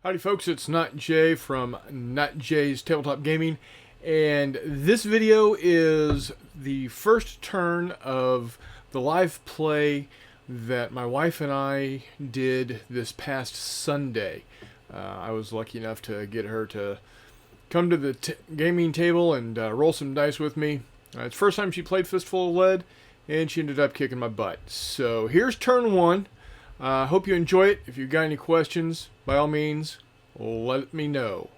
Howdy folks, it's Not Jay from Not Jay's Tabletop Gaming, and this video is the first turn of the live play that my wife and I did this past Sunday. I was lucky enough to get her to come to the gaming table and roll some dice with me. It's the first time she played Fistful of Lead, and she ended up kicking my butt. So here's turn one. Hope you enjoy it. If you've got any questions, by all means, let me know.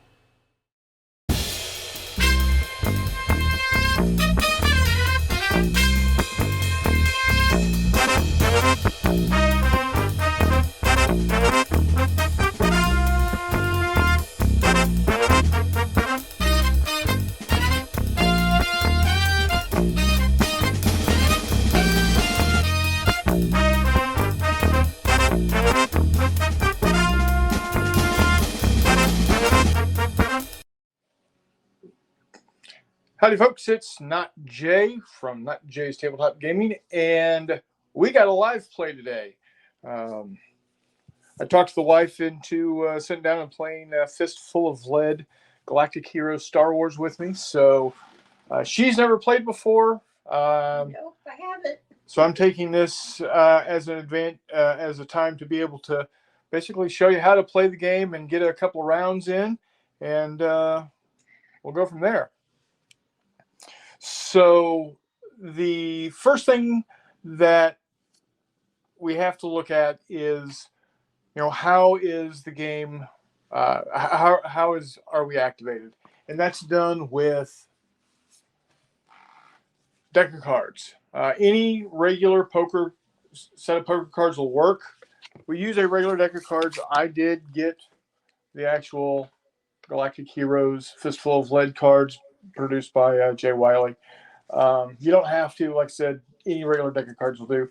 Howdy folks, it's Not Jay from Not Jay's Tabletop Gaming, and we got a live play today. I talked the wife into sitting down and playing Fistful of Lead, Galactic Heroes Star Wars with me, so she's never played before. Nope, I haven't. So I'm taking this as a time to be able to basically show you how to play the game and get a couple of rounds in, and we'll go from there. So the first thing that we have to look at is, how is the game, are we activated? And that's done with deck of cards. Any regular set of poker cards will work. We use a regular deck of cards. I did get the actual Galactic Heroes Fistful of Lead cards produced by Jay Wiley. You don't have to, like I said, any regular deck of cards will do.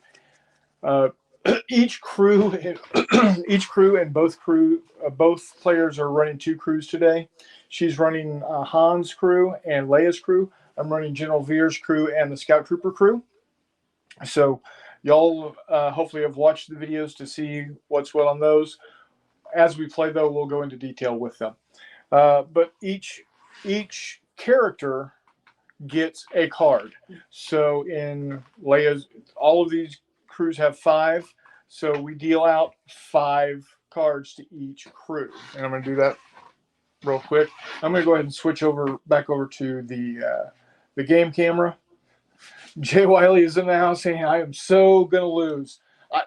Each crew and both players are running two crews today. She's running Han's crew and Leia's crew. I'm running General Veer's crew and the Scout Trooper crew. So y'all hopefully have watched the videos to see what's what on those. As we play, though, we'll go into detail with them. But each character gets a card. So in Leia's, all of these crews have 5. So we deal out 5 cards to each crew. And I'm going to do that real quick. I'm going to go ahead and switch back over to the game camera. Jay Wiley is in the house saying, I am so going to lose.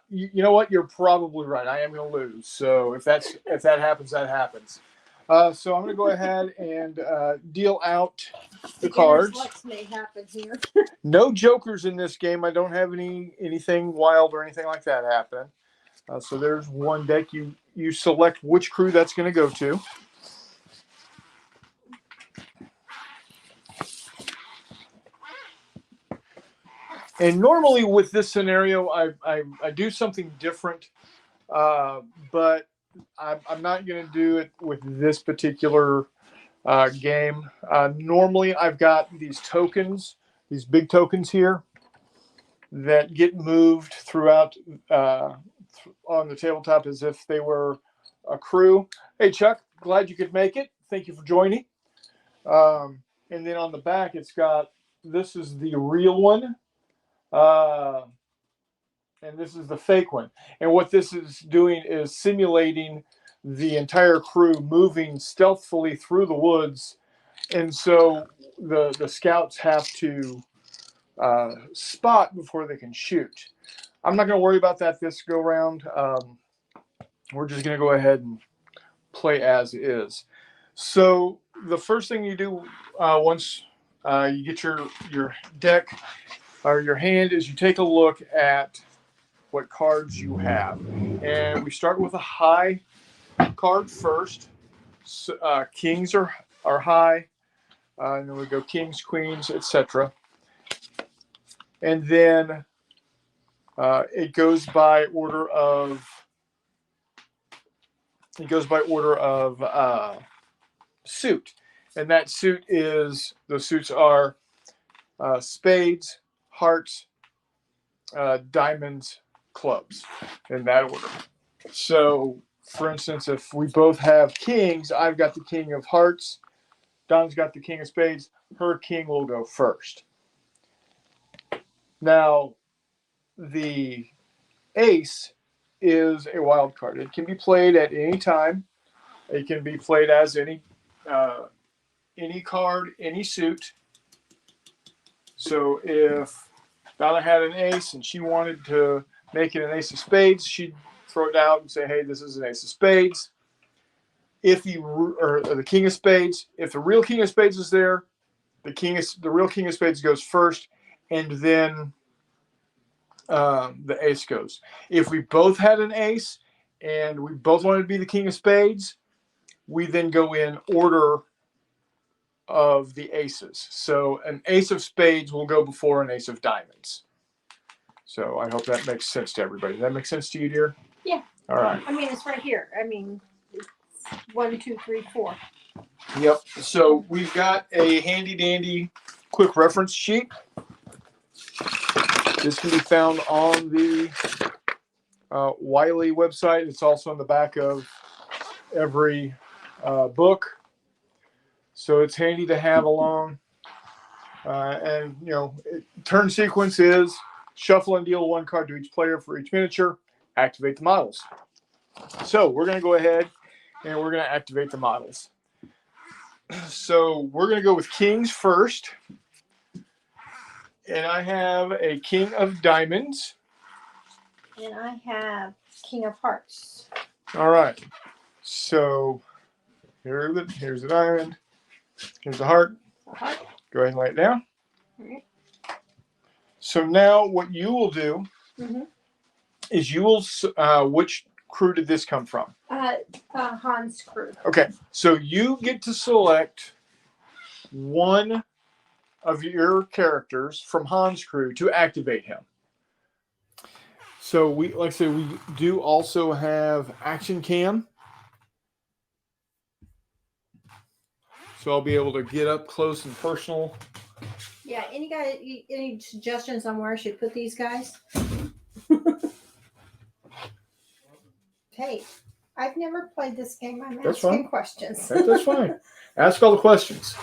You know what? You're probably right. I am going to lose. So if that happens, that happens. So I'm going to go ahead and deal out the cards. What may happen here? No jokers in this game. I don't have anything wild or anything like that happening. So there's one deck. You select which crew that's going to go to. And normally with this scenario, I do something different, but I'm not going to do it with this particular game. Normally, I've got these tokens, these big tokens here, that get moved throughout on the tabletop as if they were a crew. Hey, Chuck, glad you could make it. Thank you for joining. And then on the back, it's got, this is the real one. And this is the fake one. And what this is doing is simulating the entire crew moving stealthily through the woods. And so the scouts have to spot before they can shoot. I'm not going to worry about that this go round. We're just going to go ahead and play as is. So the first thing you do once you get your deck or your hand is you take a look at what cards you have. And we start with a high card first. So, kings are high. And then we go kings, queens, etc. And then it goes by order of suit. And that suit is, the suits are spades, hearts, diamonds, clubs, in that order. So for instance, if we both have kings, I've got the king of hearts, Don's got the king of spades, her king will go first. Now, the ace is a wild card. It can be played at any time. It can be played as any card, any suit. So if Donna had an ace and she wanted to make it an ace of spades, she'd throw it out and say, "Hey, this is an ace of spades." If the king of spades, if the real king of spades is there, the real king of spades goes first, and then the ace goes. If we both had an ace and we both wanted to be the king of spades, we then go in order of the aces. So an ace of spades will go before an ace of diamonds. So I hope that makes sense to everybody. Does that make sense to you, dear? Yeah. All right. I mean, it's right here. I mean, it's 1, 2, 3, 4. Yep. So we've got a handy dandy quick reference sheet. This can be found on the Wiley website. It's also on the back of every book. So it's handy to have along. And, you know, turn sequence is shuffle and deal 1 card to each player for each miniature. Activate the models. So we're going to go ahead and we're going to activate the models. So we're going to go with kings first. And I have a king of diamonds. And I have king of hearts. All right. So here's the diamond. Here's the heart. Go ahead and lay it down. Right. So now what you will do is you will, which crew did this come from? Han's crew. Okay. So you get to select one of your characters from Han's crew to activate him. So we, like I said, we do also have action cam. So I'll be able to get up close and personal. Yeah, any suggestions on where I should put these guys? Hey, I've never played this game. I'm That's asking fine. questions. That's fine. Ask all the questions.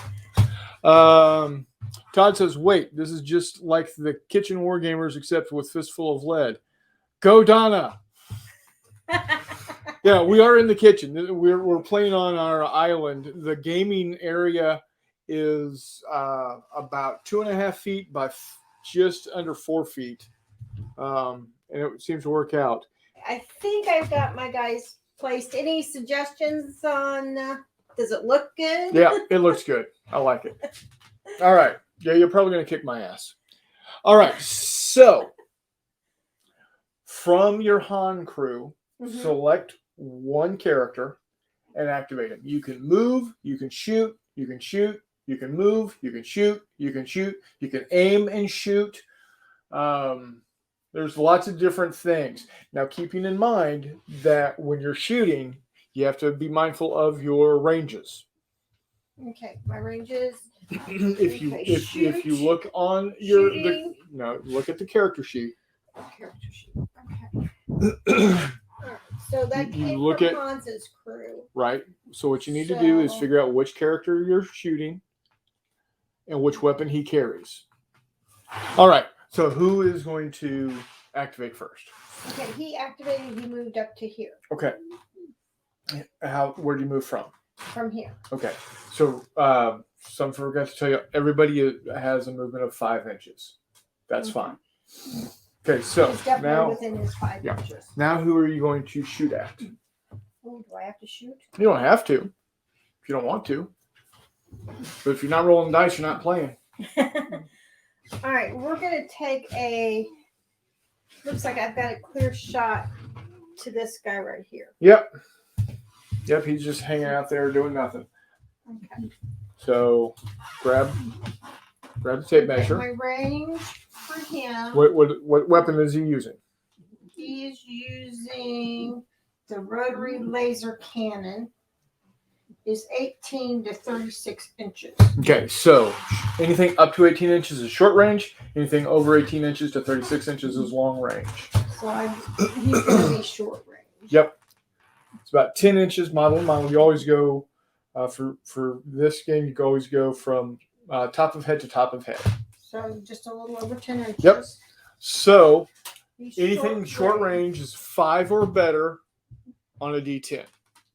Todd says, wait, this is just like the Kitchen Wargamers except with Fistful of Lead. Go, Donna. Yeah, we are in the kitchen. We're playing on our island. The gaming area is about 2.5 feet by just under 4 feet. And it seems to work out. I think I've got my guys placed. Any suggestions on, does it look good? Yeah, it looks good. I like it. All right. Yeah, you're probably going to kick my ass. All right. So, from your Han crew, select one character and activate him. You can move, you can shoot, you can shoot, you can move, you can shoot, you can shoot, you can aim and shoot. There's lots of different things. Now, keeping in mind that when you're shooting, you have to be mindful of your ranges. Okay, my ranges. If you look on look at the character sheet. Character sheet. Okay. So that came from Hans's crew. Right. So what you need to do is figure out which character you're shooting and which weapon he carries. All right. So who is going to activate first? Okay, he activated. He moved up to here. Okay. Where do you move from? From here. Okay. So some forgot to tell you, everybody has a movement of 5 inches. That's fine. Okay, so he's definitely now within his 5 inches. Now who are you going to shoot at? Oh, do I have to shoot? You don't have to. If you don't want to. But if you're not rolling dice, you're not playing. All right, we're going to take looks like I've got a clear shot to this guy right here. Yep, he's just hanging out there doing nothing. Okay. So grab the tape measure. My range for him. What weapon is he using? He's using the rotary laser cannon. Is 18 to 36 inches. Okay, so anything up to 18 inches is short range. Anything over 18 inches to 36 inches is long range. So he's going to be short range. Yep. That's about 10 inches model to model. You always go for this game. You can always go from top of head to top of head. So just a little over 10 inches. Yep. So These anything short range is 5 or better on a D10.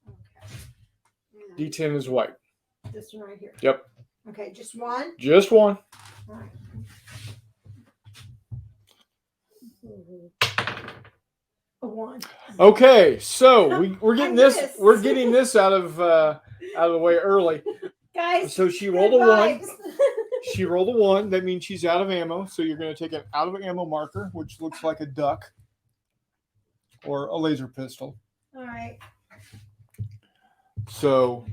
Okay. D10 is white. This one right here. Yep. Okay, just one? Just one. All right. A 1. Okay, so we're getting I this. missed. We're getting this out of the way early. Guys, So she good rolled a 1. vibes. She rolled a 1. That means she's out of ammo. So you're going to take an out of ammo marker, which looks like a duck or a laser pistol. All right. So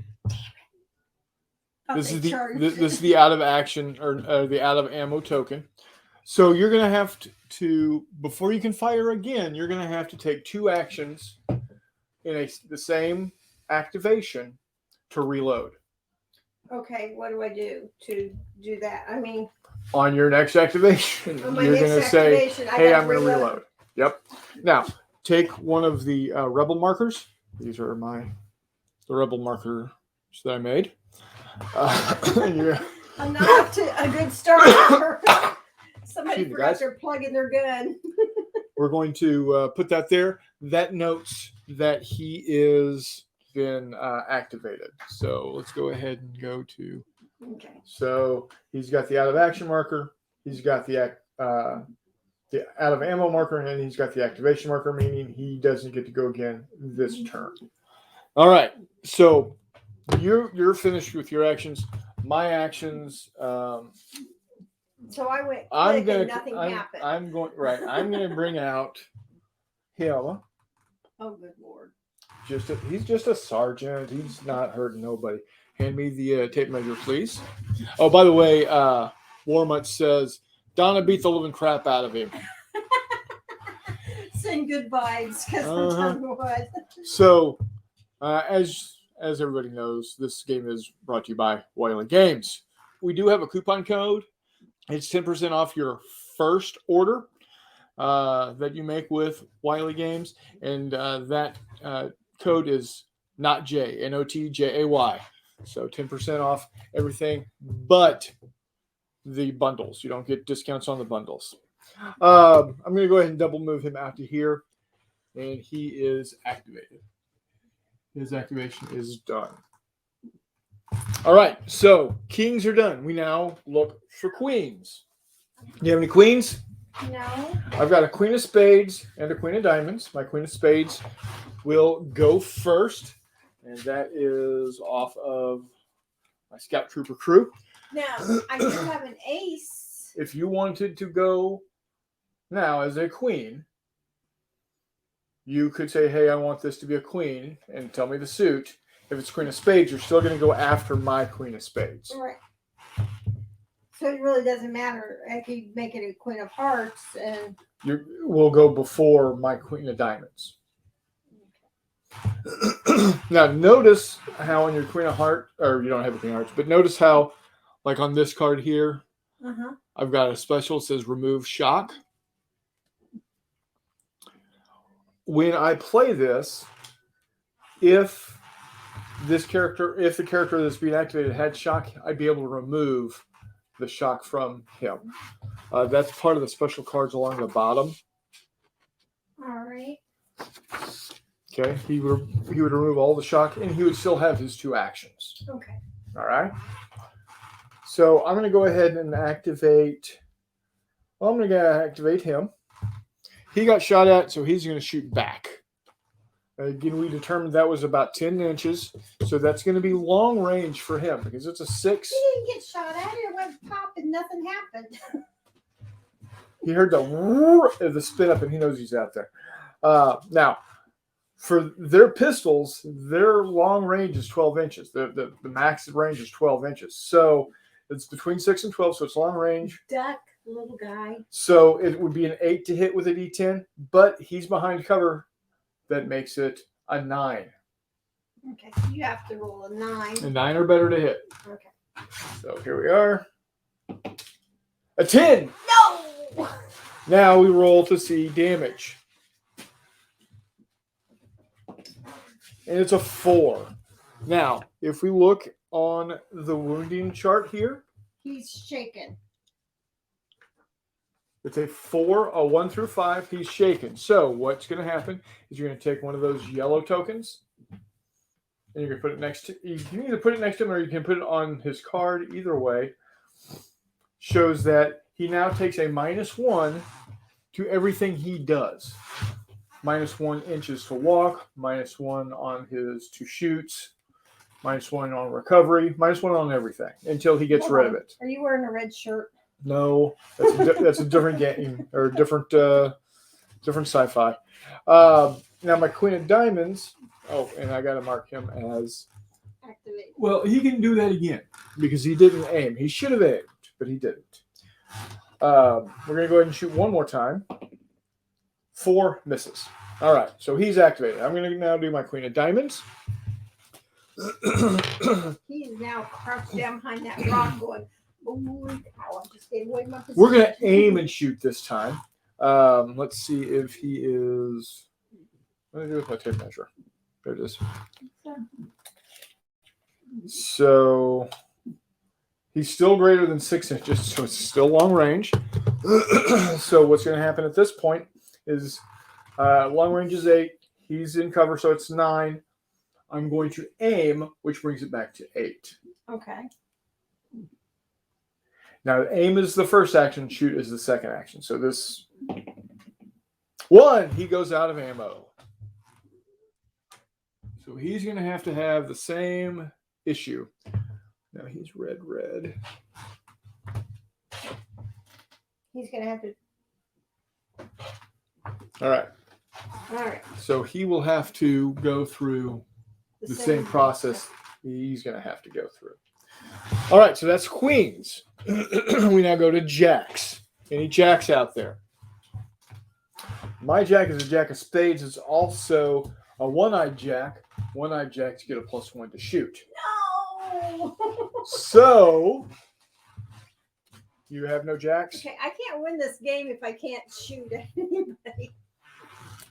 Thought this they is the charged. this is the out of action or the out of ammo token. So you're going to have to before you can fire again, you're going to have to take 2 actions in the same activation to reload. Okay, what do I do to do that? I mean, On your next activation, on my you're next going to say, activation, "Hey, I I'm going to reload." Yep. Now take one of the rebel markers. These are the rebel markers that I made. I'm not up to a good start. Somebody Excuse me, forgot guys. they're plugging their gun. We're going to put that there. That notes that he is been activated. So let's go ahead and go to. Okay. So he's got the out of action marker. He's got the out of ammo marker, and he's got the activation marker, meaning he doesn't get to go again this turn. All right. So you're finished with your actions. My actions. So I went I'm click gonna. and nothing happened. I'm going right. I'm going to bring out him. Oh, good Lord. He's just a sergeant. He's not hurting nobody. Hand me the tape measure, please. Oh, by the way, Warmutt says Donna beat the living crap out of him. Send good vibes because I'm telling you what. So, as everybody knows, this game is brought to you by Wayland Games. We do have a coupon code. It's 10% off your first order that you make with Wiley Games, and that code is NOTJAY, NOTJAY. So 10% off everything but the bundles. You don't get discounts on the bundles. I'm going to go ahead and double move him out to here, and he is activated. His activation is done. All right, so kings are done. We now look for queens. Do you have any queens? No. I've got a queen of spades and a queen of diamonds. My queen of spades will go first, and that is off of my scout trooper crew. Now, I do have an ace. If you wanted to go now as a queen, you could say, "Hey, I want this to be a queen," and tell me the suit. If it's queen of spades, you're still going to go after my queen of spades. Right. So it really doesn't matter. I could make it a queen of hearts and We'll go before my queen of diamonds. Now, notice how on your queen of heart, or you don't have a queen of hearts, but notice how, like on this card here, I've got a special that says remove shock. When I play this, if the character that's being activated had shock, I'd be able to remove the shock from him. That's part of the special cards along the bottom. all right. Okay, he would remove all the shock, and he would still have his 2 actions. Okay. All right. So I'm going to go ahead and activate. Well, I'm going to activate him. He got shot at, so he's going to shoot back. Again, we determined that was about 10 inches, so that's going to be long range for him because it's a 6. He didn't get shot at. It went pop and nothing happened. He heard the spin up, and he knows he's out there. Now, for their pistols, their long range is 12 inches. The max range is 12 inches. So it's between 6 and 12, so it's long range. Duck, little guy. So it would be an 8 to hit with a D10, but he's behind cover. That makes it a 9. Okay, so you have to roll a 9. A 9 or better to hit. Okay. So here we are. A 10. No! Now we roll to see damage. And it's a 4. Now, if we look on the wounding chart here, He's shaken. it's a 4, a 1 through 5. He's shaken. So what's going to happen is you're going to take one of those yellow tokens, and you're going to put it next to. You can either put it next to him, or you can put it on his card. Either way, shows that he now takes a -1 to everything he does. -1 inches to walk, -1 on his to shoots, -1 on recovery, -1 on everything until he gets rid of it. Are you wearing a red shirt? No, that's a different game or different sci-fi. Now my Queen of Diamonds. Oh, and I got to mark him as Activate. well. He can do that again because he didn't aim. He should have aimed, but he didn't. We're gonna go ahead and shoot one more time. 4 misses. All right, so he's activated. I'm gonna now do my Queen of Diamonds. He's now crouched down behind that rock going, "Ooh, ow, I just gave away my position." We're going to aim and shoot this time. Let's see if he is. What do I do with my tape measure? There it is. So he's still greater than 6 inches, so it's still long range. So what's going to happen at this point is long range is 8. He's in cover, so it's 9. I'm going to aim, which brings it back to 8. Okay. Now, aim is the first action, shoot is the second action. So this 1, he goes out of ammo. So he's going to have the same issue. Now he's red. He's going to have to. All right. All right. So he will have to go through the same process he's going to have to go through. All right, so that's queens. We now go to jacks. Any jacks out there? My jack is a jack of spades. It's also a one-eyed jack. One-eyed jacks get a +1 to shoot. No. So you have no jacks? Okay, I can't win this game if I can't shoot at anybody.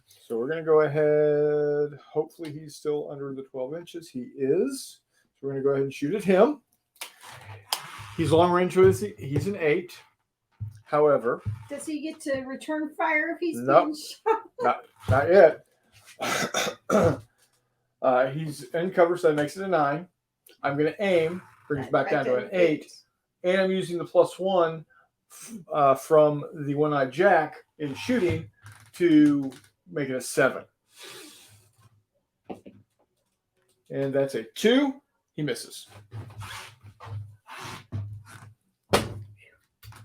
So we're going to go ahead. Hopefully he's still under the 12 inches. He is. So we're going to go ahead and shoot at him. He's long range with he's an 8. However, does he get to return fire if he's nope, being shot? Not yet. He's in cover, so that makes it a 9. I'm going to aim, brings back down to an 8. And I'm using the +1 from the one-eyed jack in shooting to make it a 7. And that's a 2. He misses.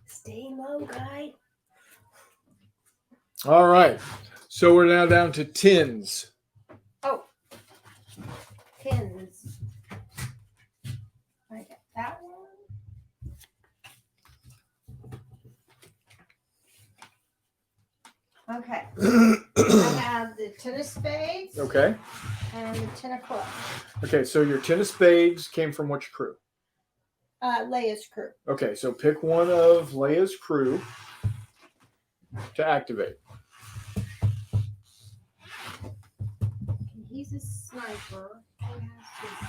Stay low, guy. All right. So we're now down to 10s. Oh. 10s. I got that one. Okay. I have the 10 of spades. Okay. And the 10 of clubs. Okay, so your 10 of spades came from which crew? Leia's crew. Okay, so pick one of Leia's crew to activate. He's a sniper. He has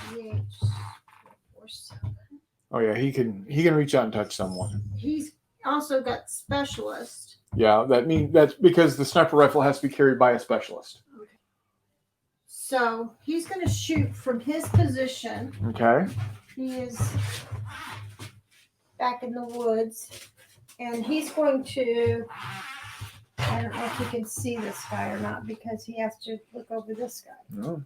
his EH-47. Oh yeah, he can reach out and touch someone. He's also got specialist. Yeah, that's because the sniper rifle has to be carried by a specialist. Okay. So he's going to shoot from his position. Okay. He is back in the woods, and he's going to. I don't know if you can see this guy or not because he has to look over this guy. Oh.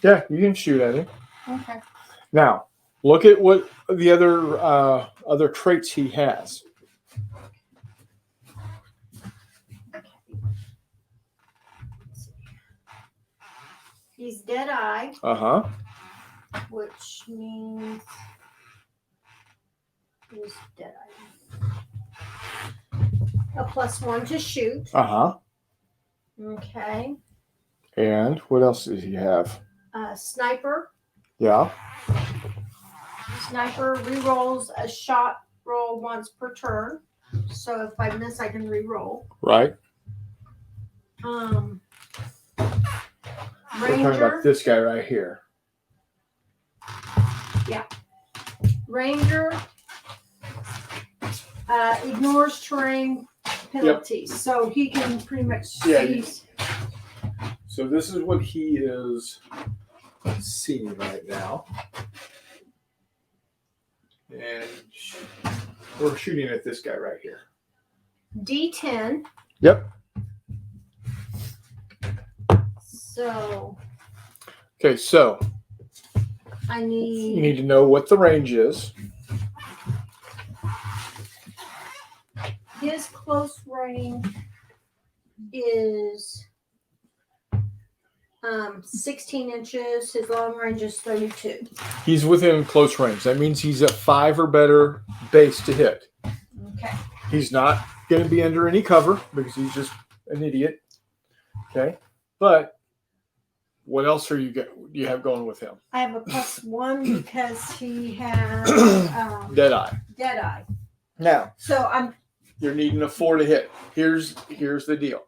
Yeah, you can shoot at him. Okay. Now, look at what the other traits he has. He's dead eye. Uh-huh. Which means he's dead eye. A +1 to shoot. Uh-huh. Okay. And what else does he have? Sniper. Yeah. Sniper rerolls a shot roll once per turn. So if I miss, I can reroll. Right. We're talking Ranger. about this guy right here. Ranger ignores terrain penalties, so he can pretty much see. So this is what he is seeing right now. And we're shooting at this guy right here. D10. Yep. So Okay, so I you need need to know what the range is. his close range is 16 inches. His long range is 32. He's within close range. That means he's at 5 or better base to hit. Okay. He's not going to be under any cover because he's just an idiot. Okay, but what else are you have going with him? I have a +1 because he has Deadeye. Deadeye. Now So you're needing a 4 to hit. Here's the deal.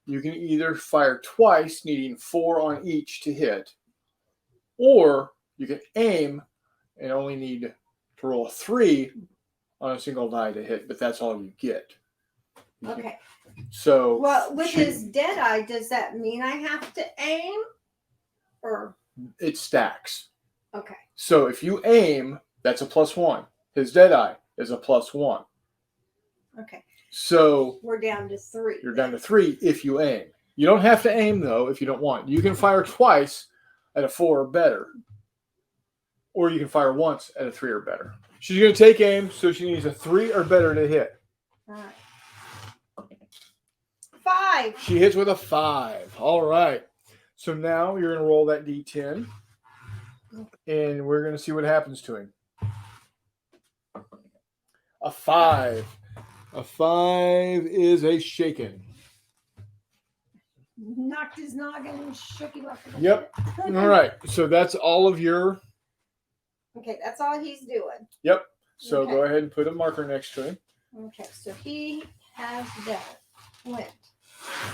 You can either fire twice, needing 4 on each to hit, or you can aim and only need to roll a 3 on a single die to hit, but that's all you get. okay. So Well, with his Deadeye, does that mean I have to aim? Or it stacks. okay. So if you aim, that's a +1. His Deadeye is a +1. Okay. So We're down to 3. you're down to 3 if you aim. You don't have to aim, though, if you don't want. You can fire twice at a 4 or better. Or you can fire once at a 3 or better. She's going to take aim, so she needs a 3 or better to hit. All right. 5. She hits with a 5. All right. So now you're going to roll that D10. And we're going to see what happens to him. A 5. A 5 is a shaken. Knocked his noggin and shook him up. Yep. All right. So that's all of your... Okay, that's all he's doing. Yep. So Okay. go ahead and put a marker next to him. Okay, so he has that. Went.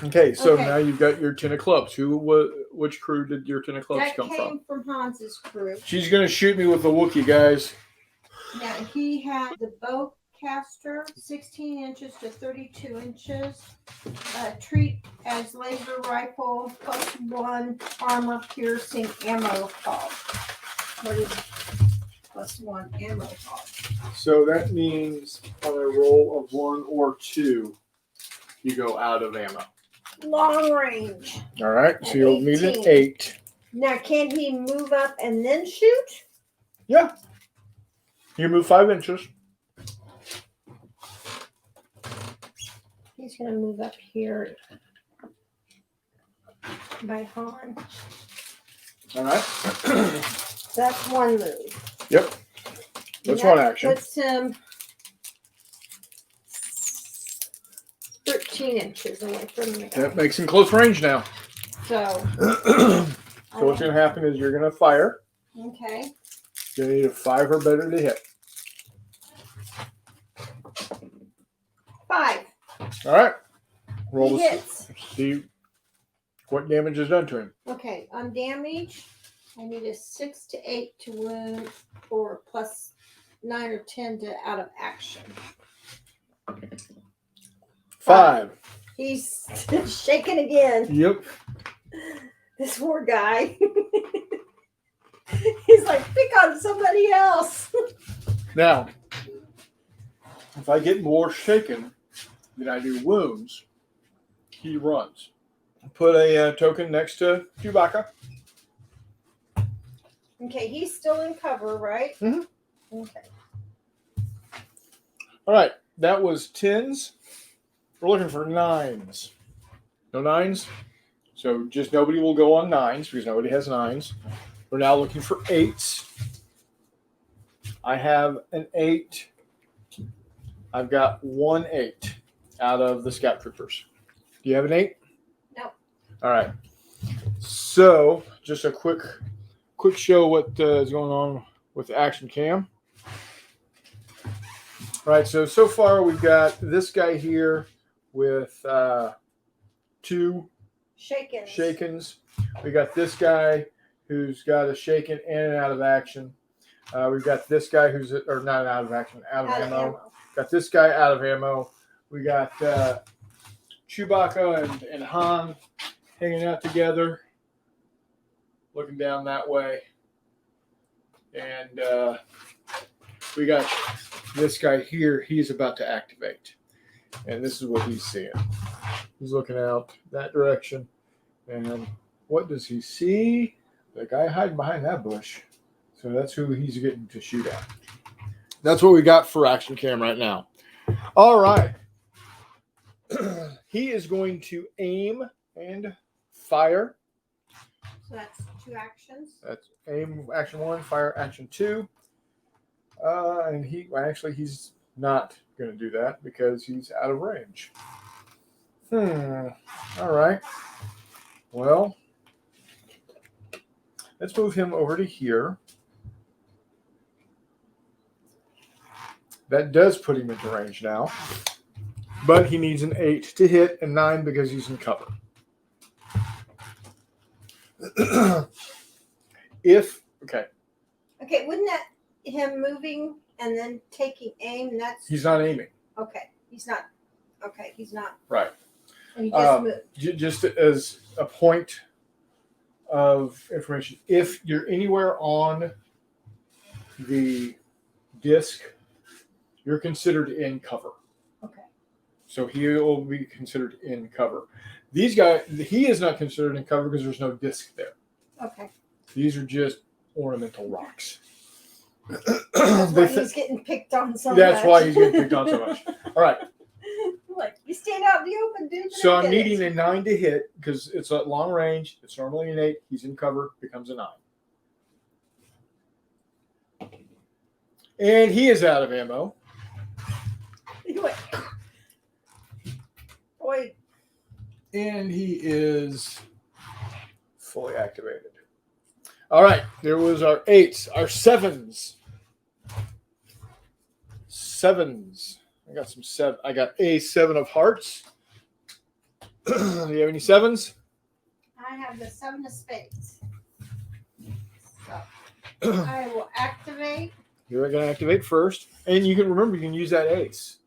Okay, so Okay. now you've got your 10 of clubs. Which crew did your 10 of clubs That come came from? from Hans's crew. She's going to shoot me with the Wookiee, guys. Now he had the bowcaster, 16 inches to 32 inches. Treat as laser rifle, +1 armor piercing ammo pod. What is +1 ammo pod? So that means on a roll of 1 or 2, you go out of ammo. Long range. All right, so At you'll need an 18. 8. Now, can he move up and then shoot? Yeah. You move 5 inches. He's going to move up here by Han. All right. That's one move. Yep. That's That one action. puts him 13 inches away from the guy. That makes him close range now. So, So what's going to happen is you're going to fire. okay. You're going to need a 5 or better to hit. 5. All right. Roll He to hits. see what damage is done to him. Okay, on damage, I need a 6 to 8 to wound or +9 or 10 to out of action. 5. He's shaking again. Yep. This poor guy. He's like, pick on somebody else. Now, if I get more shaken than I do wounds, he runs. Put a token next to Chewbacca. Okay, he's still in cover, right? Mhm. Okay. All right, that was 10s. We're looking for 9s. No 9s? So just nobody will go on 9s because nobody has 9s. We're now looking for 8s. I have an 8. I've got 1 8 out of the scout troopers. Do you have an 8? No. All right. So just a quick show what is going on with the action cam. All right. So far we've got this guy here with 2 Shakens. shakens. We got this guy who's got a shaken and an out of action. We've got this guy who's, or not out of action, out of ammo. Got this guy out of ammo. We got Chewbacca and Han hanging out together, looking down that way. And we got this guy here. He's about to activate. And this is what he's seeing. He's looking out that direction. And what does he see? The guy hiding behind that bush. So that's who he's getting to shoot at. That's what we got for action cam right now. All right. He is going to aim and fire. So that's 2 actions. That's aim, action 1, fire, action 2. And he's not going to do that because he's out of range. All right. Well, let's move him over to here. That does put him into range now. But he needs an 8 to hit and 9 because he's in cover. Okay, wouldn't that him moving and then taking aim? He's not aiming. Okay, he's not. Okay, he's not. Right. And he just moved. Just as a point of information, if you're anywhere on the disc, you're considered in cover. Okay. So he will be considered in cover. These guys, he is not considered in cover because there's no disc there. Okay. These are just ornamental rocks. That's why he's getting picked on so much. That's why he's getting picked on so much. All right. Like, you stand out in the open, dude. So I'm needing a 9 to hit because it's at long range. It's normally an 8. He's in cover, becomes a 9. And he is out of ammo. Boy. And he is fully activated. All right, there was our 8s, our 7s. 7s. I got some 7. I got a 7 of hearts. Do you have any 7s? I have the 7 of spades. So I will activate. You're going to activate first. And you can remember you can use that ace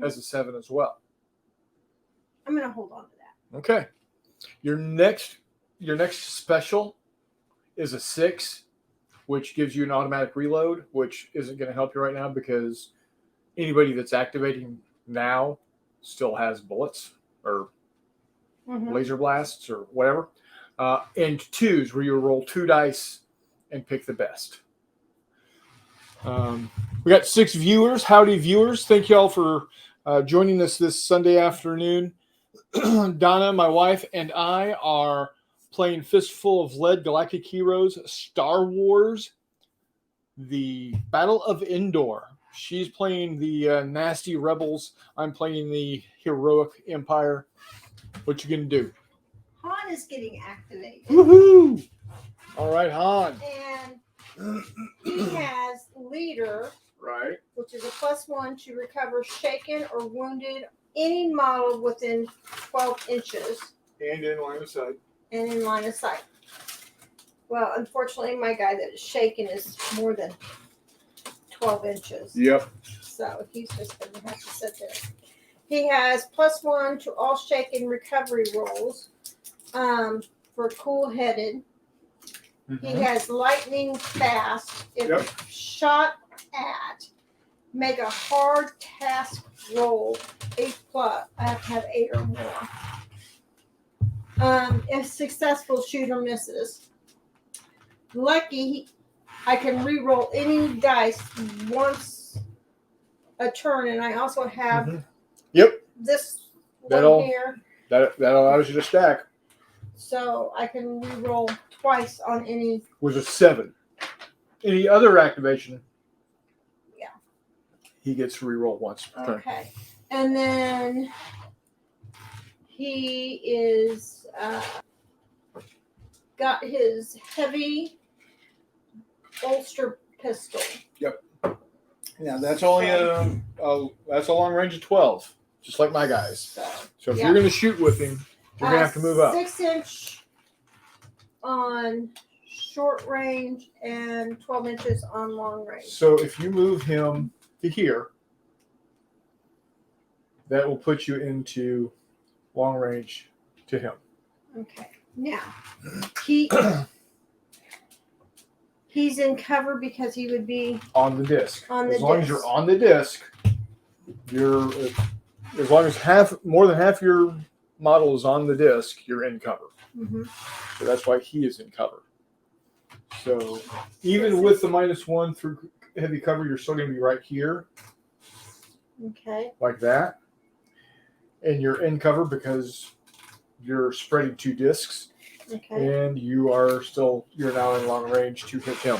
as a 7 as well. I'm going to hold on to that. Okay. Your next special is a 6, which gives you an automatic reload, which isn't going to help you right now because anybody that's activating now still has bullets or laser blasts or whatever. And 2s where you roll 2 dice and pick the best. We got 6 viewers. Howdy, viewers. Thank you all for joining us this Sunday afternoon. Donna, my wife, and I are playing Fistful of Lead, Galactic Heroes, Star Wars, the Battle of Endor. She's playing the nasty rebels. I'm playing the heroic empire. What you gonna do? Han is getting activated. Woohoo! All right, Han. And he has leader, Right. which is a +1 to recover shaken or wounded any model within 12 inches And in line of sight. and in line of sight. Well, unfortunately, my guy that is shaken is more than 12 inches. Yep. So he's just going to have to sit there. He has +1 to all shaken recovery rolls for cool-headed. He has lightning fast. If shot at, make a hard task roll 8+. I have to have 8 or more. If successful, shoot or misses. Lucky, I can re-roll any dice once a turn, and I also have this one here. That allows you to stack. So I can re-roll twice on any. Was a 7. Any other activation? Yeah. He gets to re-roll once per turn. Okay. And then he is got his heavy bolster pistol. Yep. Yeah, that's only that's a long range of 12, just like my guys. So if you're going to shoot with him, you're going to have to move up. 6-inch on short range and 12 inches on long range. So if you move him to here, that will put you into long range to him. Okay. Now, he's in cover because he would be on the disc. On the as long disc. as you're on the disc, you're as long as more than half your model is on the disc, you're in cover. Mm-hmm. So that's why he is in cover. So even with the -1 through heavy cover, you're still going to be right here. Okay. Like that. And you're in cover because you're spreading 2 discs. Okay. And you're now in long range to hit him.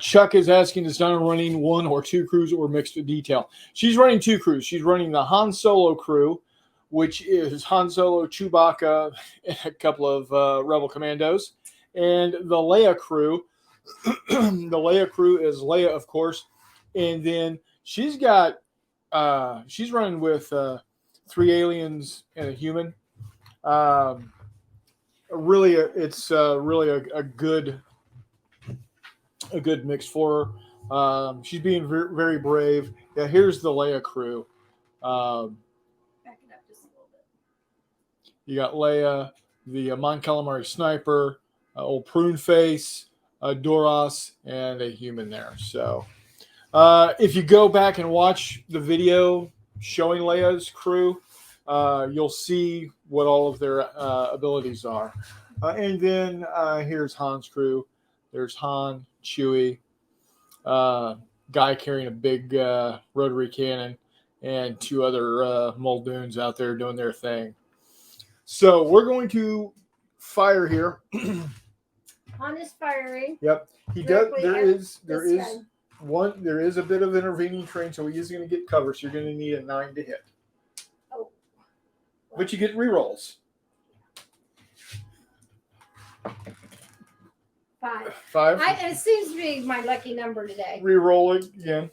Chuck is asking, is Donna running 1 or 2 crews or mixed detail? She's running 2 crews. She's running the Han Solo crew, which is Han Solo, Chewbacca, and a couple of Rebel Commandos. And the Leia crew. The Leia crew is Leia, of course. And then she's got, she's running with 3 aliens and a human. It's really a good mix for her. She's being very brave. Yeah, here's the Leia crew. Back it up just a little bit. You got Leia, the Mon Calamari sniper, old prune face, Doros, and a human there. So if you go back and watch the video showing Leia's crew, you'll see what all of their abilities are. And then here's Han's crew. There's Han, Chewie, guy carrying a big rotary cannon, and 2 other Muldoons out there doing their thing. So we're going to fire here. Han is firing. Yep, he does. There is a bit of intervening terrain, so he is going to get cover. So you're going to need a 9 to hit. Oh. But you get rerolls. 5. 5. It seems to be my lucky number today. Rerolling again.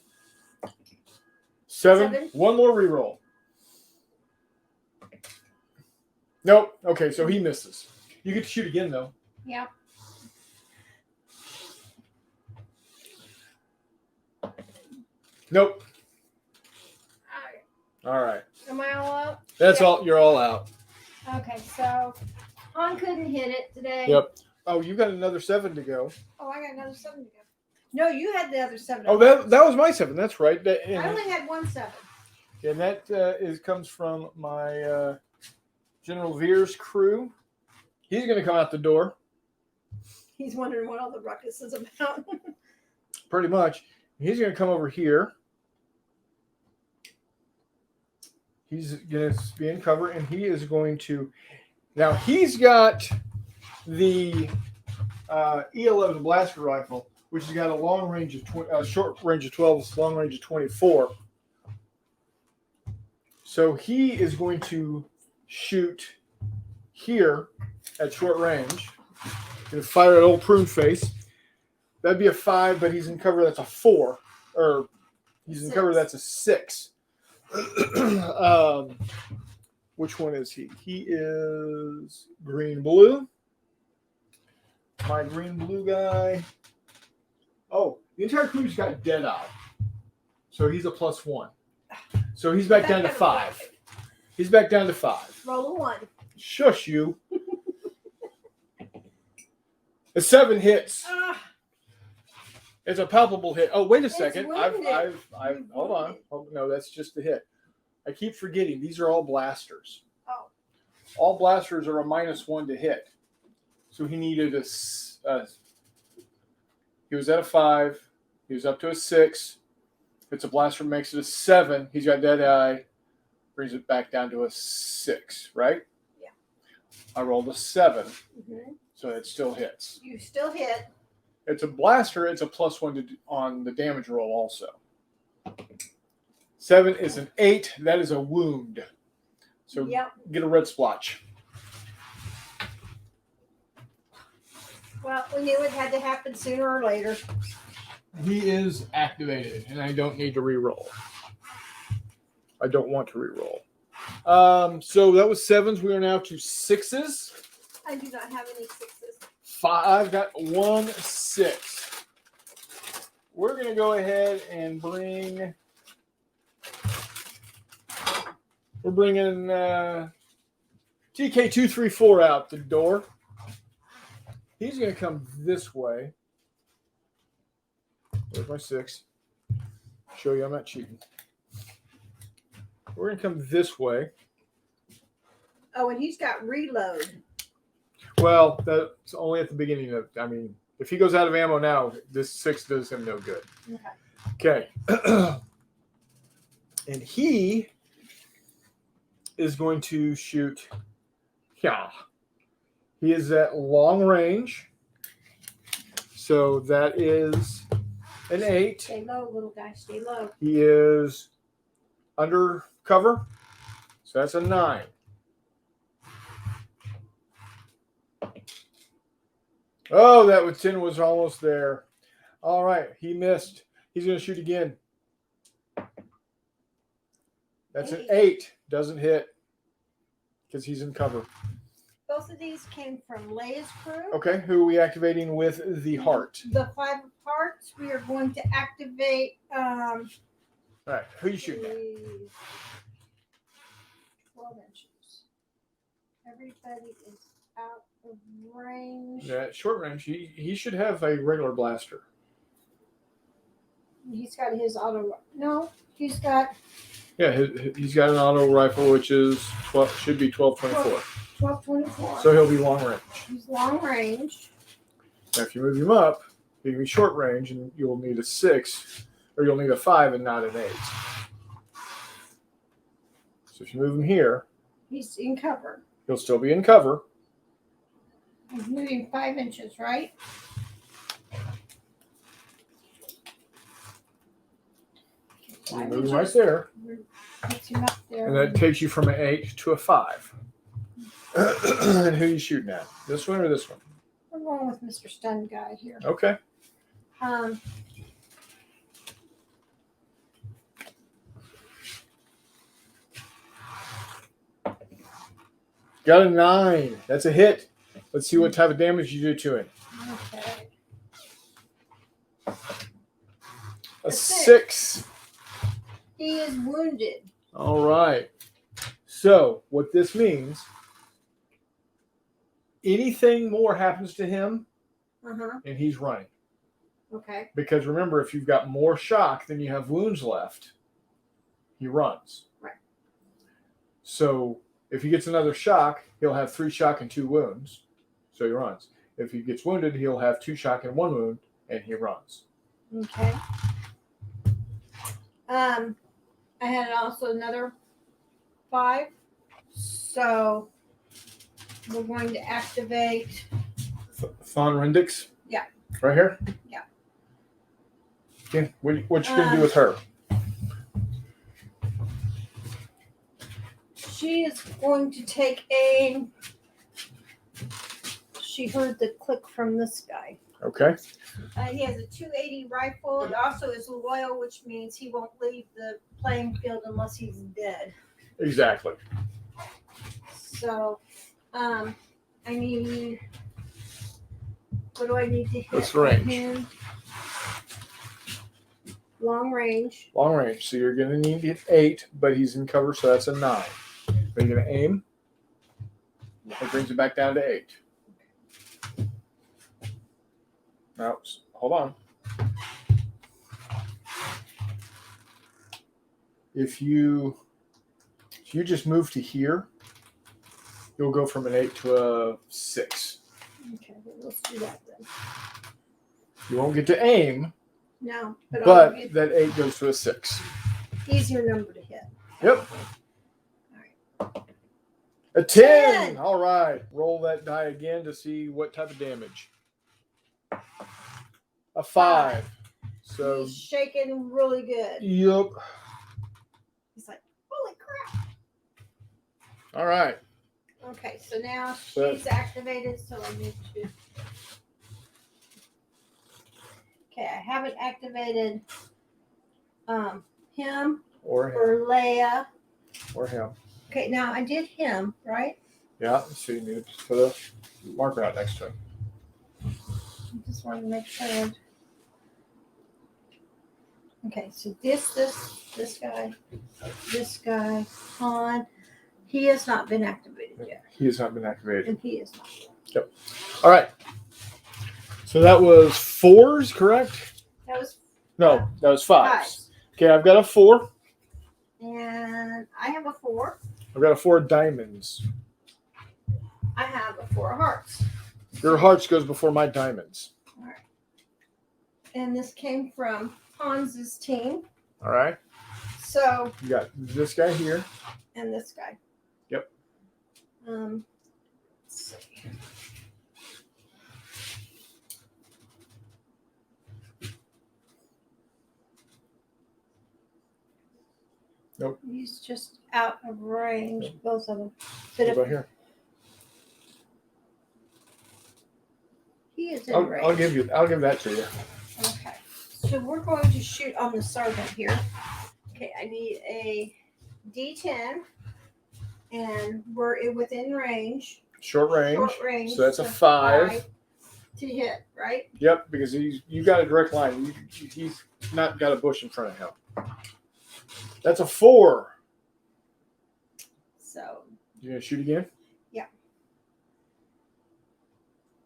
7. 1 more reroll. Nope. Okay, so he misses. You get to shoot again, though. Yeah. Nope. All right. Am I all up? That's all. You're all out. Okay, so Han couldn't hit it today. Yep. Oh, you got another 7 to go. Oh, I got another 7 to go. No, you had the other 7. Oh, that was my 7. That's right. I only had 1 7. And that comes from my General Veer's crew. He's going to come out the door. He's wondering what all the ruckus is about. Pretty much. He's going to come over here. He's going to be in cover, and he is going to... Now, he's got the E11 blaster rifle, which has got a long range of short range of 12, long range of 24. So he is going to shoot here at short range. Going to fire at old prune face. That'd be a 5, but he's in cover. That's a 4, or he's in 6. cover. That's a 6. Which one is he? He is green blue. My green blue guy. Oh, the entire crew's got Deadeye, so he's a +1. So he's back down to 5. He's back down to 5. Roll a 1. Shush you. A 7 hits. It's a palpable hit. Oh, wait a second. I've hold on. Oh, no, that's just the hit. I keep forgetting. These are all blasters. Oh. All blasters are a -1 to hit. So he needed he was at a 5. He was up to a 6. If it's a blaster, makes it a 7. He's got Deadeye. Brings it back down to a 6, right? Yeah. I rolled a 7. Mm-hmm. So it still hits. You still hit. It's a blaster. It's a +1 on the damage roll also. 7 is an 8. That is a wound. So Get a red splotch. Well, we knew it had to happen sooner or later. He is activated, and I don't need to re-roll. I don't want to re-roll. So that was 7s. We are now to 6s. I do not have any 6s. 5. I've got 1, 6. We're going to go ahead and bring. We're bringing TK234 out the door. He's going to come this way. There's my 6. Show you I'm not cheating. We're going to come this way. Oh, and he's got reload. Well, that's only at the beginning of. I mean, if he goes out of ammo now, this 6 does him no good. Okay. And he is going to shoot. Yeah. He is at long range. So that is an 8. Stay low, little guy. Stay low. He is under cover. So that's a 9. Oh, that 10 was almost there. All right. He missed. He's going to shoot again. That's an 8. Doesn't hit because he's in cover. Both of these came from Leia's Crew. Okay. Who are we activating with the heart? The 5 of hearts. We are going to activate. All right. Who are you shooting at? 12 inches. Everybody is out of range. Yeah, short range. He should have a regular blaster. He's got his auto. No, he's got. Yeah, he's got an auto rifle, which is 12, should be 12-24. 12-24. So he'll be long range. He's long range. Now, if you move him up, he can be short range, and you'll need a 6, or you'll need a 5 and not an 8. So if you move him here, He's in cover. he'll still be in cover. He's moving 5 inches, right? You move him right there, Puts him up there. and that takes you from an 8 to a 5. And who are you shooting at? This one or this one? We're going with Mr. Stun Guy here. Okay. Got a 9. That's a hit. Let's see what type of damage you do to him. Okay. A 6. He is wounded. All right. So what this means, anything more happens to him, and he's running. Okay. Because remember, if you've got more shock than you have wounds left, he runs. Right. So if he gets another shock, he'll have 3 shock and 2 wounds. So he runs. If he gets wounded, he'll have 2 shock and 1 wound, and he runs. Okay. I had also another 5. So we're going to activate. Thon Rendix? Yeah. Right here? Yeah. Okay. What you going to do with her? She is going to take aim. She heard the click from this guy. Okay. He has a 280 rifle. It also is loyal, which means he won't leave the playing field unless he's dead. Exactly. So, I need. What do I need to hit? What's the range? Him? Long range. Long range. So you're going to need an 8, but he's in cover, so that's a 9. Are you going to aim? It brings it back down to 8. Now, hold on. If you just move to here, you'll go from an 8 to a 6. Okay, well, let's do that then. You won't get to aim, No, but I'll get that 8 goes to a 6. easier number to hit. Yep. All right. A 10. All right. Roll that die again to see what type of damage. A 5. So, He's shaking really good. yep. He's like, holy crap. All right. Okay, so now she's activated, so I need to. Okay, I haven't activated him Or him. or Leia. Or him. Okay, now I did him, right? Yeah. So you need to put a marker out next to him. just wanted to make sure. Okay, so this guy, Han, he has not been activated yet. He has not been activated. And he is not. Yep. All right. So that was 4s, correct? That was No, that was 5s. 5s. Okay, I've got a 4. And I have a 4. I've got a 4 diamonds. I have a 4 hearts. Your hearts goes before my diamonds. All right. And this came from Hans's team. All right. So You got this guy here. and this guy. Yep. Let's see. Nope. He's just out of range, Nope. both of them. What But if about here? he is in range. I'll give that to you. Okay. So we're going to shoot on the sergeant here. Okay, I need a D10, and we're within range. Short range. Short range. So that's a 5. To hit, right? Yep, because you got a direct line. He's not got a bush in front of him. That's a 4. So You gonna shoot again? Yeah.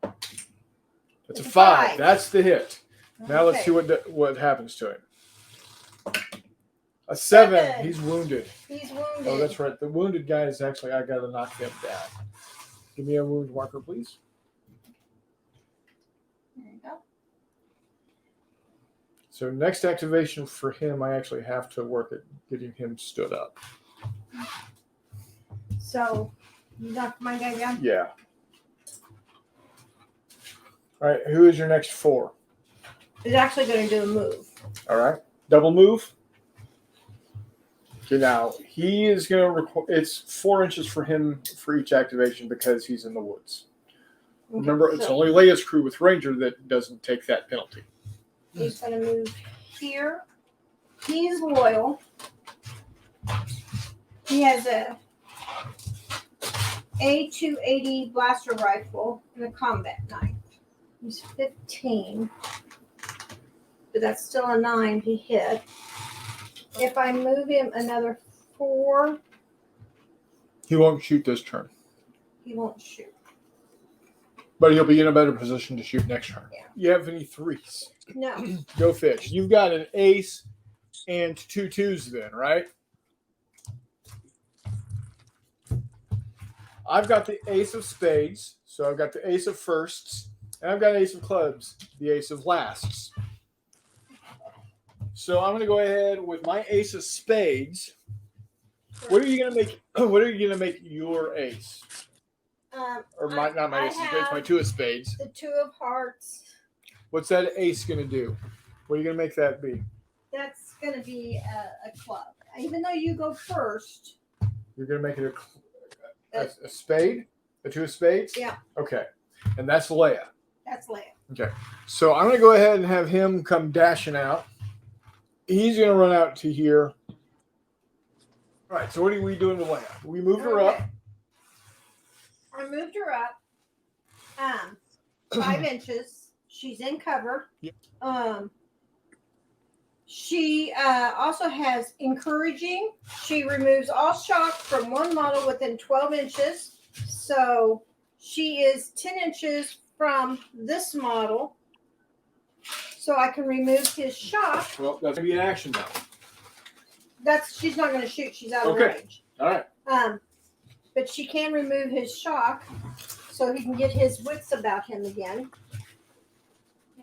That's It's a a 5. 5. That's the hit. Now let's okay. see what happens to him. A 7. 7. He's wounded. He's wounded. Oh, that's right. The wounded guy is actually, I got to knock him down. Give me a wound marker, please. There you go. So next activation for him, I actually have to work at getting him stood up. So you knocked my guy down. Yeah. All right. Who is your next 4? He's actually going to do a move. All right. Double move. Okay, now he is going to require, it's 4 inches for him for each activation because he's in the woods. Okay, Remember, it's so only Leia's crew with Ranger that doesn't take that penalty. he's going to move here. He's loyal. He has a A280 blaster rifle and a combat knife. He's 15. But that's still a 9 to hit. If I move him another 4, He won't shoot this turn, he won't shoot. but he'll be in a better position to shoot next turn. Yeah. You have any 3s? No. Go fish. You've got an ace and 2 2s then, right? I've got the ace of spades, so I've got the ace of firsts, and I've got ace of clubs, the ace of lasts. So I'm going to go ahead with my ace of spades. What are you going to make? What are you going to make your ace? Or not my ace of spades, my 2 of spades. The 2 of hearts. What's that ace going to do? What are you going to make that be? That's going to be a club. Even though you go first. You're going to make it a spade? A 2 of spades? Yeah. Okay. And that's Leia. That's Leia. Okay. So I'm going to go ahead and have him come dashing out. He's going to run out to here. All right. So what are we doing to Leia? We moved her up. I moved her up 5 inches. She's in cover. Yep. She also has encouraging. She removes all shock from one model within 12 inches. So she is 10 inches from this model. So I can remove his shock. Well, that's going to be an action now. She's not going to shoot. She's out of Okay. range. All right. But she can remove his shock so he can get his wits about him again.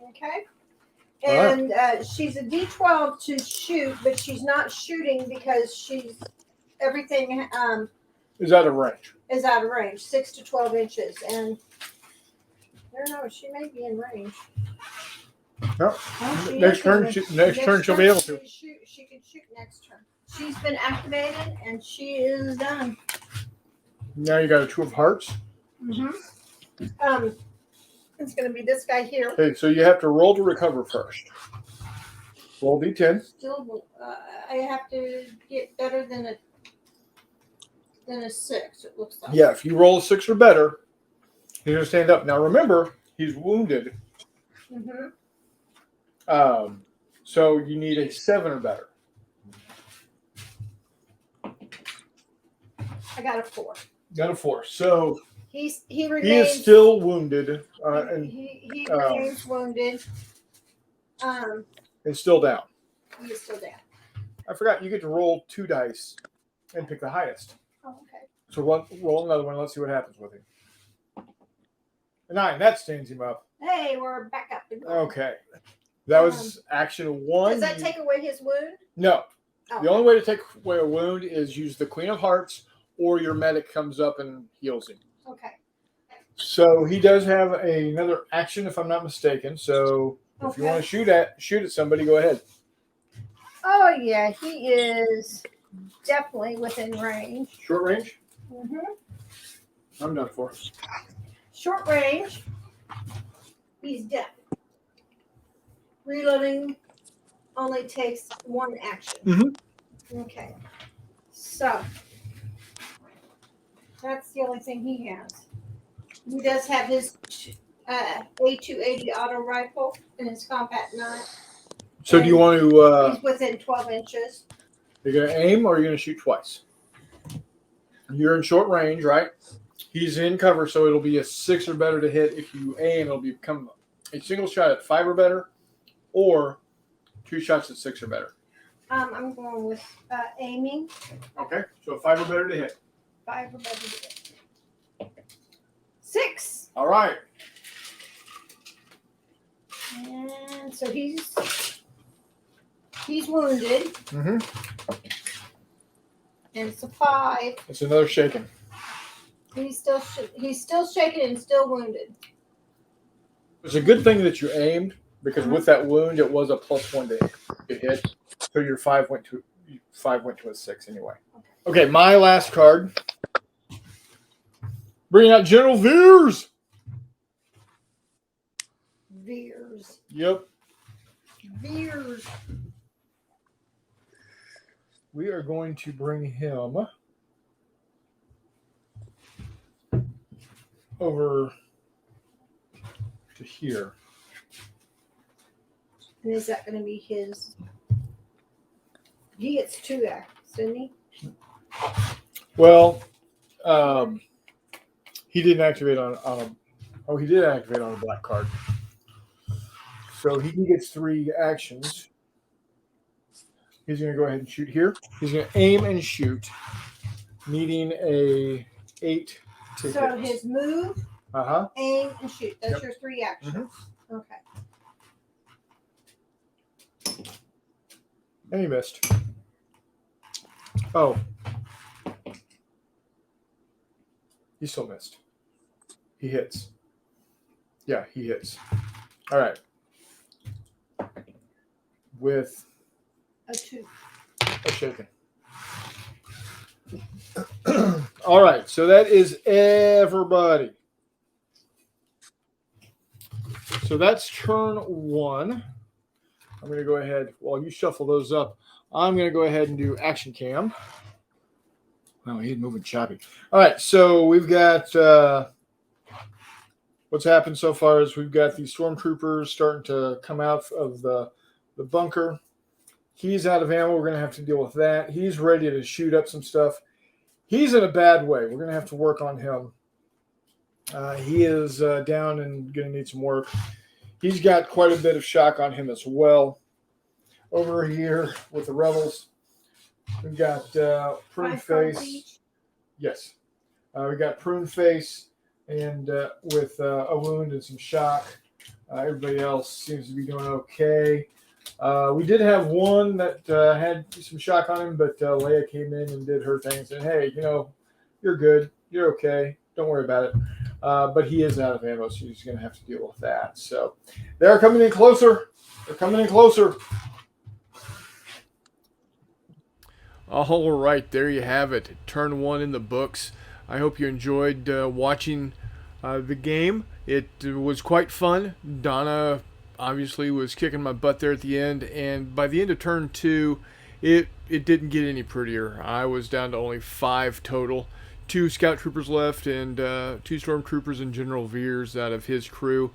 Okay. And she's a D12 to shoot, but she's not shooting because everything Is out of range. is out of range, 6 to 12 inches. And I don't know, she may be in range. Yep. Oh, she Next is turn, in next turn she'll be able to. She can shoot next turn. She's been activated and she is done. Now you got a 2 of hearts. Mm-hmm. It's going to be this guy here. Okay, so you have to roll to recover first. Roll D10. Still, I have to get better than a 6. It looks like. Yeah, if you roll a 6 or better, he's going to stand up. Now remember, he's wounded. So you need a 7 or better. I got a 4. Got a 4. So he he remains. is still wounded. He remains wounded. And still down. He is still down. I forgot you get to roll 2 dice and pick the highest. Oh, okay. So roll another one. Let's see what happens with him. A 9. That stands him up. Hey, we're back up. Okay. That was action 1. Does that take away his wound? No. Oh. The only way to take away a wound is use the Queen of Hearts, or your medic comes up and heals him. Okay. So he does have another action, if I'm not mistaken. So if you want to shoot at somebody, go ahead. Oh yeah, he is definitely within range. Short range? Mm-hmm. I'm done for. Short range. He's dead. Reloading only takes 1 action. Mm-hmm. Okay. So that's the only thing he has. He does have his A280 auto rifle and his combat 9. So do you want to... he's within 12 inches. You're going to aim or you're going to shoot twice? You're in short range, right? He's in cover, so it'll be a 6 or better to hit. If you aim, it'll become a single shot at 5 or better, or 2 shots at 6 or better. I'm going with aiming. Okay, so 5 or better to hit. 5 or better to hit. 6. All right. And so he's wounded. Mm-hmm. And it's a 5. It's another shaking. He's still shaking and still wounded. It's a good thing that you aimed, because with that wound, it was a +1 to hit. So your 5 went to a 6 anyway. Okay, my last card. Bringing out General Veers. Veers. Yep. Veers. We are going to bring him over to here. And is that going to be his? He gets 2 acts, didn't he? Well, he didn't activate on a. Oh, he did activate on a black card. So he gets 3 actions. He's going to go ahead and shoot here. He's going to aim and shoot, needing a 8 to hit. So his move, aim, and shoot. That's your 3 actions. Mm-hmm. Okay. And he missed. Oh. He still missed. He hits. Yeah, he hits. All right. With a 2. A shaken. All right, so that is everybody. So that's turn 1. I'm going to go ahead, while you shuffle those up, I'm going to go ahead and do action cam. Wow, he's moving choppy. All right, so we've got what's happened so far is we've got these stormtroopers starting to come out of the bunker. He's out of ammo. We're going to have to deal with that. He's ready to shoot up some stuff. He's in a bad way. We're going to have to work on him. He is down and going to need some work. He's got quite a bit of shock on him as well. Over here with the rebels, we've got Prune Face. Yes. We got Prune Face and with a wound and some shock. Everybody else seems to be doing okay. We did have one that had some shock on him, but Leia came in and did her thing and said, hey, you're good. You're okay. Don't worry about it. But he is out of ammo, so he's going to have to deal with that. So they're coming in closer. They're coming in closer. All right, there you have it. Turn 1 in the books. I hope you enjoyed watching the game. It was quite fun. Donna obviously was kicking my butt there at the end, and by the end of turn 2, it didn't get any prettier. I was down to only 5 total. 2 scout troopers left and 2 stormtroopers and General Veers out of his crew.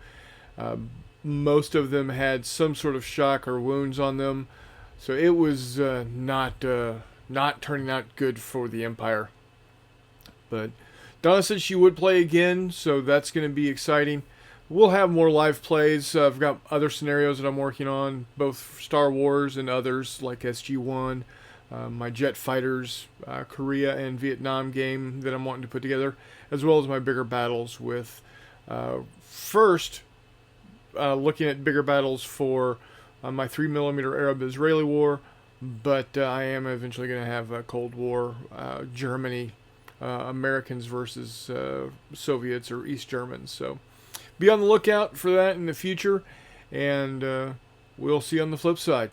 most of them had some sort of shock or wounds on them, so it was not turning out good for the Empire. But Donna said she would play again, so that's going to be exciting. We'll have more live plays. I've got other scenarios that I'm working on, both Star Wars and others like SG-1, my jet fighters, Korea and Vietnam game that I'm wanting to put together, as well as my bigger battles with first looking at bigger battles for my 3mm Arab-Israeli war, but I am eventually going to have a Cold War, Germany, Americans versus Soviets or East Germans. So be on the lookout for that in the future, and we'll see you on the flip side.